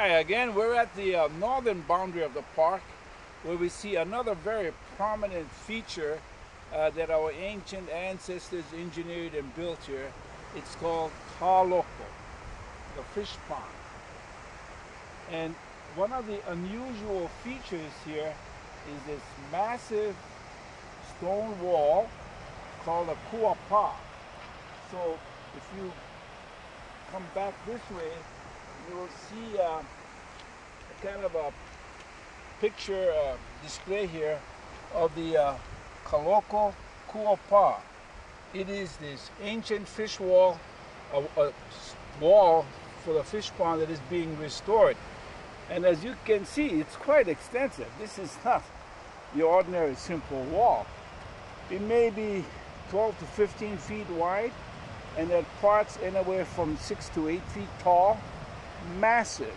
Hi again, we're at the northern boundary of the park where we see another very prominent feature that our ancient ancestors engineered and built here. It's called Kaloko, the fish pond. And one of the unusual features here is this massive stone wall called a kuapa. So if you come back this way, you will see a kind of a picture display here of the Kaloko-Honokohau. It is this ancient fish wall, a wall for the fish pond that is being restored. And as you can see, it's quite extensive. This is not the ordinary simple wall. It may be 12 to 15 feet wide, and at parts anywhere from 6 to 8 feet tall. Massive,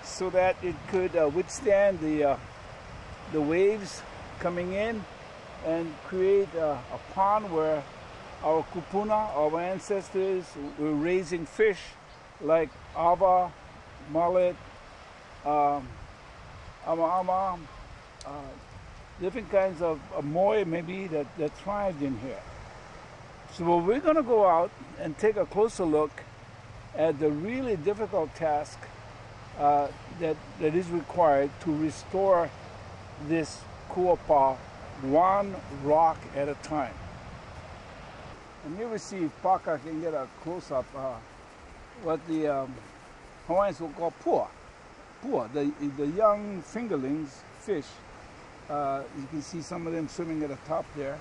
so that it could withstand the waves coming in and create a pond where our kupuna, our ancestors, were raising fish like ava, mullet, ama, different kinds of moy maybe that thrived in here. So we're going to go out and take a closer look at the really difficult task that is required to restore this kuapa one rock at a time. And here we see if Paka can get a close-up what the Hawaiians will call pua. Pua, the young fingerlings, fish. You can see some of them swimming at the top there.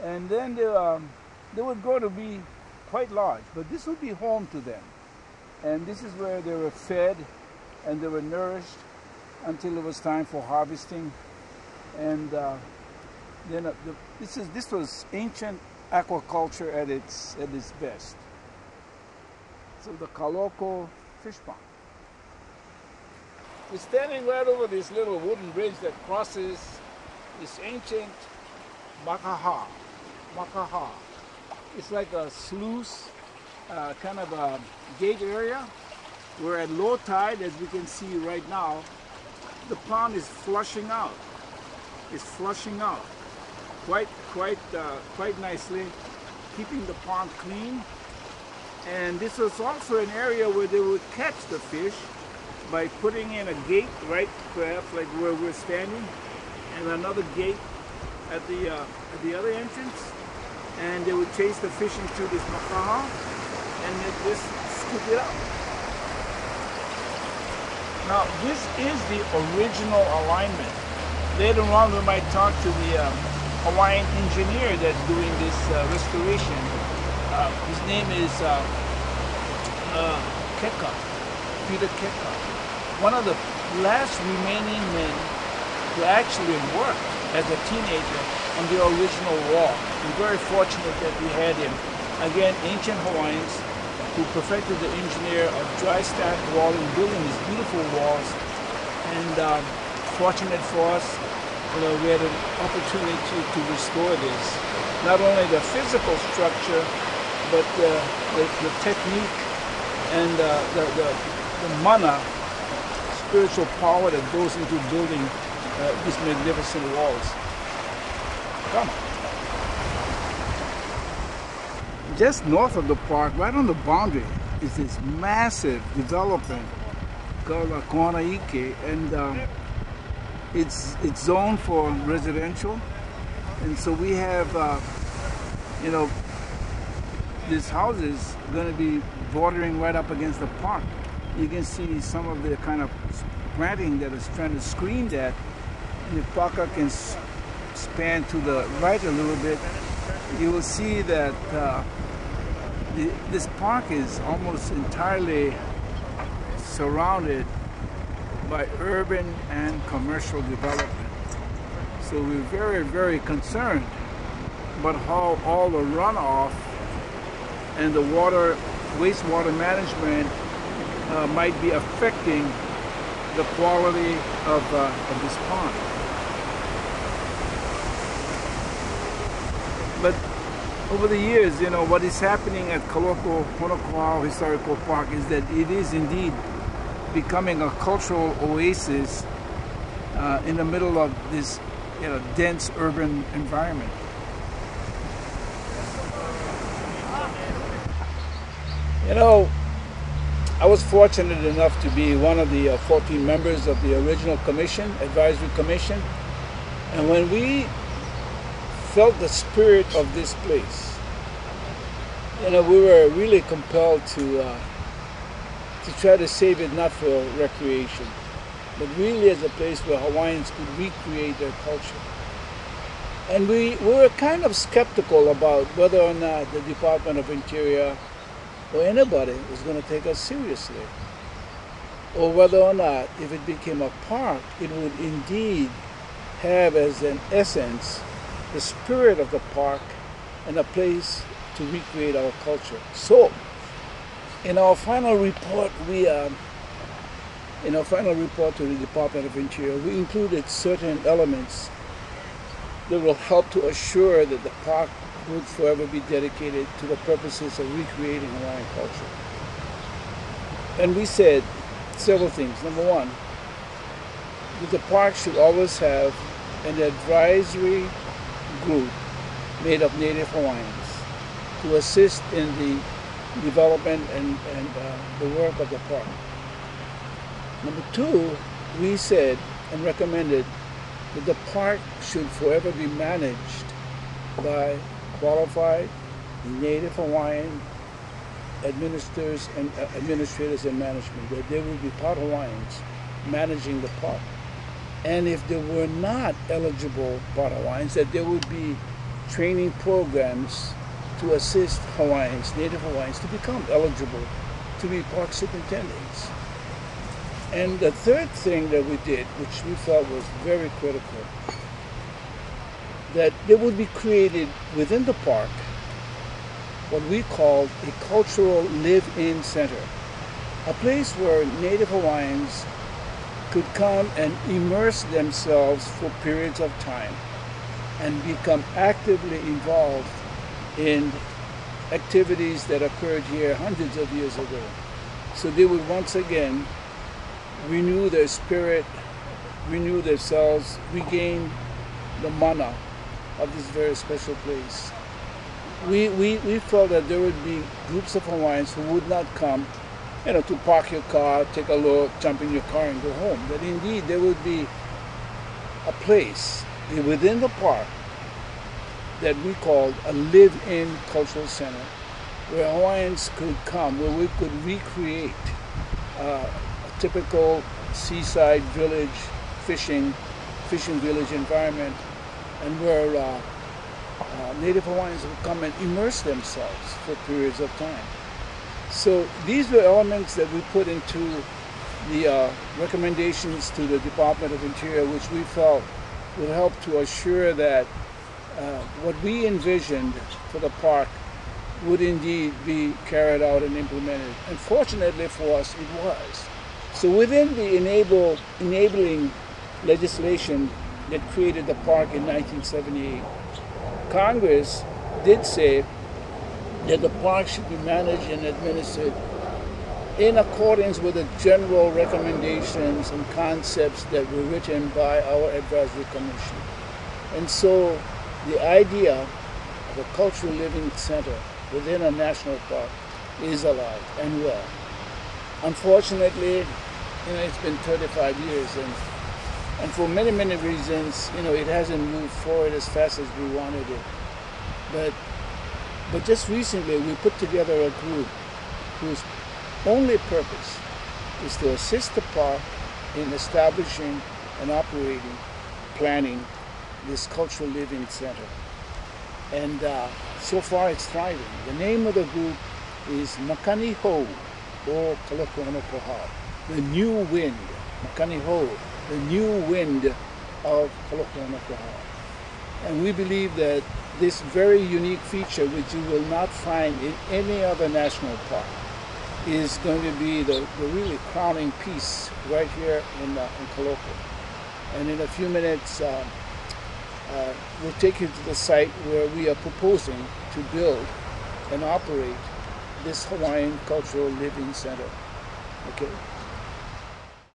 And then they would grow to be quite large, but this would be home to them. And this is where they were fed and they were nourished until it was time for harvesting. And then this was ancient aquaculture at its best. So the Kaloko Fish Pond. We're standing right over this little wooden bridge that crosses this ancient Makani Houy. It's like a sluice, kind of a gate area, where at low tide, as we can see right now, the pond is flushing out. It's flushing out quite nicely, keeping the pond clean. And this was also an area where they would catch the fish by putting in a gate, right, perhaps like where we're standing, and another gate at the other entrance. And they would chase the fish into this Makani and then just scoop it up. Now, this is the original alignment. Later on, we might talk to the Hawaiian engineer that's doing this restoration. His name is Keakaokalani, one of the last remaining men who actually worked as a teenager on the original wall. We're very fortunate that we had him. Again, ancient Hawaiians who perfected the engineer of dry stack walling, building these beautiful walls. And fortunate for us, we had an opportunity to restore this. Not only the physical structure, but the technique and the mana, spiritual power that goes into building these magnificent walls. Come. Just north of the park, right on the boundary, is this massive development called Kaloko, and it's zoned for residential. And so we have, these houses going to be bordering right up against the park. You can see some of the kind of planting that is trying to screen that. And if Paka can span to the right a little bit, you will see that this park is almost entirely surrounded by urban and commercial development. So we're very, very concerned about how all the runoff and the wastewater management might be affecting the quality of this pond. But over the years, what is happening at Kaloko-Honokohau Historical Park is that it is indeed becoming a cultural oasis in the middle of this dense urban environment. You know, I was fortunate enough to be one of the 14 members of the original commission, advisory commission, and when we felt the spirit of this place, we were really compelled to try to save it not for recreation, but really as a place where Hawaiians could recreate their culture. And we were kind of skeptical about whether or not the Department of Interior or anybody was going to take us seriously, or whether or not, if it became a park, it would indeed have as an essence the spirit of the park and a place to recreate our culture. So, in our final report, to the Department of Interior, we included certain elements that will help to assure that the park would forever be dedicated to the purposes of recreating Hawaiian culture. And we said several things. Number one, that the park should always have an advisory group made of Native Hawaiians to assist in the development and the work of the park. Number two, we said and recommended that the park should forever be managed by qualified Native Hawaiian administrators and management, that there would be part Hawaiians managing the park. And if there were not eligible part Hawaiians, that there would be training programs to assist Hawaiians, Native Hawaiians, to become eligible to be park superintendents. And the third thing that we did, which we felt was very critical, that there would be created within the park what we called a cultural live-in center, a place where Native Hawaiians could come and immerse themselves for periods of time and become actively involved in activities that occurred here hundreds of years ago. So they would once again renew their spirit, renew themselves, regain the mana of this very special place. We felt that there would be groups of Hawaiians who would not come, to park your car, take a look, jump in your car and go home. That indeed there would be a place within the park that we called a live-in cultural center, where Hawaiians could come, where we could recreate a typical seaside village, fishing village environment, and where Native Hawaiians would come and immerse themselves for periods of time. So these were elements that we put into the recommendations to the Department of Interior, which we felt would help to assure that what we envisioned for the park would indeed be carried out and implemented. And fortunately for us, it was. So within the enabling legislation that created the park in 1978, Congress did say that the park should be managed and administered in accordance with the general recommendations and concepts that were written by our advisory commission. And so the idea of a cultural living center within a national park is alive and well. Unfortunately, it's been 35 years, and for many, many reasons, it hasn't moved forward as fast as we wanted it. But just recently, we put together a group whose only purpose is to assist the park in establishing and operating, planning this cultural living center. And so far it's thriving. The name of the group is Makani Houy, or Kaloko-Honokohau, the new wind. Makani Houy, the new wind of Kaloko-Honokohau. And we believe that this very unique feature, which you will not find in any other national park, is going to be the really crowning piece right here in Kaloko. And in a few minutes, we'll take you to the site where we are proposing to build and operate this Hawaiian Cultural Living Center. Okay?